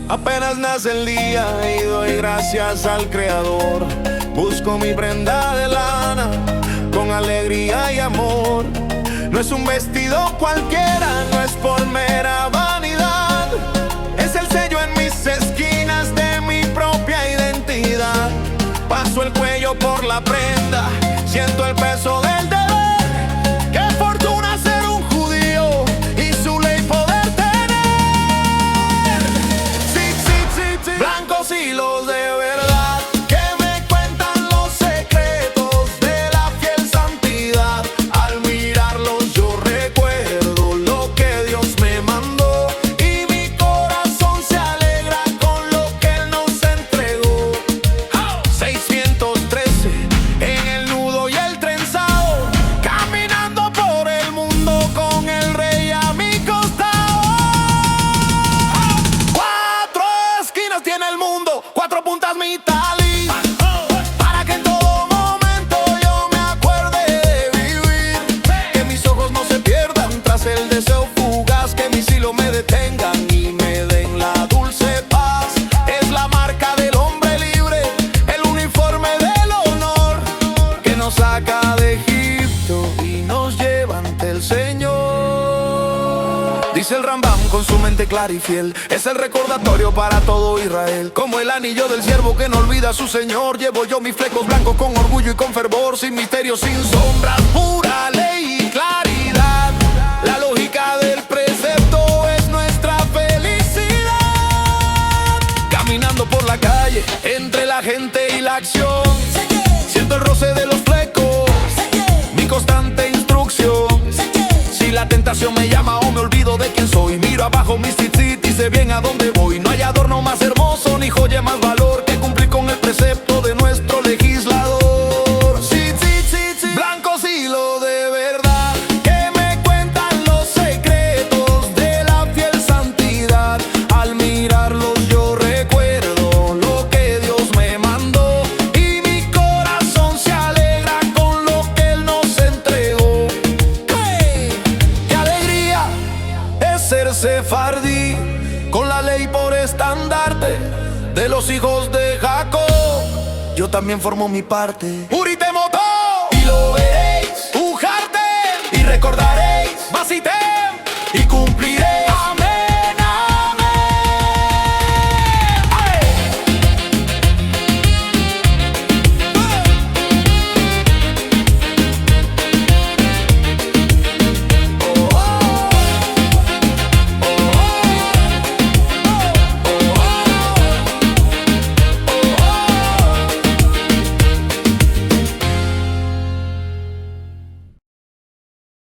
Apenas nace el día y doy gracias al Creador. Busco mi prenda de lana con alegría y amor. No es un vestido cualquiera, no es por mera vanidad. Es el sello en mis esquinas de mi propia identidad. Paso el cuello por la prenda, siento el peso del deber. Qué fortuna ser un judío y su ley poder tener. Sí, sí, sí, sí. Blancos hilos de verdad que me cuentan los secretos de la fiel santidad. Al mirarlos yo recuerdo lo que Dios me mandó y mi corazón se alegra con lo que Él nos entregó. 613 en el nudo y el trenzado, caminando por el mundo con el rey a mi costado. Cuatro esquinas tiene el mundo, cuatro puntas mi talis, para que en todo momento yo me acuerde de vivir. Que mis ojos no se pierdan tras el deseo fugaz, que mis hilos me detengan y me den la dulce paz. Es la marca del hombre libre, el uniforme del honor, que nos saca de Egipto y nos lleva ante el Señor. Dice el Rambam con su mente clara y fiel, es el recordatorio para todo Israel. Como el anillo del siervo que no olvida a su Señor, llevo yo mis flecos blancos con orgullo y con fervor, sin misterio, sin sombras, pura ley y claridad. La lógica del precepto es nuestra felicidad. Caminando por la calle, entre la gente y la acción, siento el roce de los flecos, mi constante instrucción. Si la tentación me llama o me olvido de quién soy, miro abajo mis tzitzit y sé bien a dónde voy. No hay adorno más hermoso ni joya más valor que cumplir con el precepto de nuestro legislador. Sí, sí, sí, sí. Blancos hilos de verdad que me cuentan los secretos de la fiel santidad. Al mirarlos yo recuerdo lo que Dios me mandó y mi corazón se alegra con lo que Él nos entregó. ¡Qué alegría es ser sefardí, con la ley por estandarte de los hijos de Jacob! Yo también formo mi parte. Uri te motó y lo veré.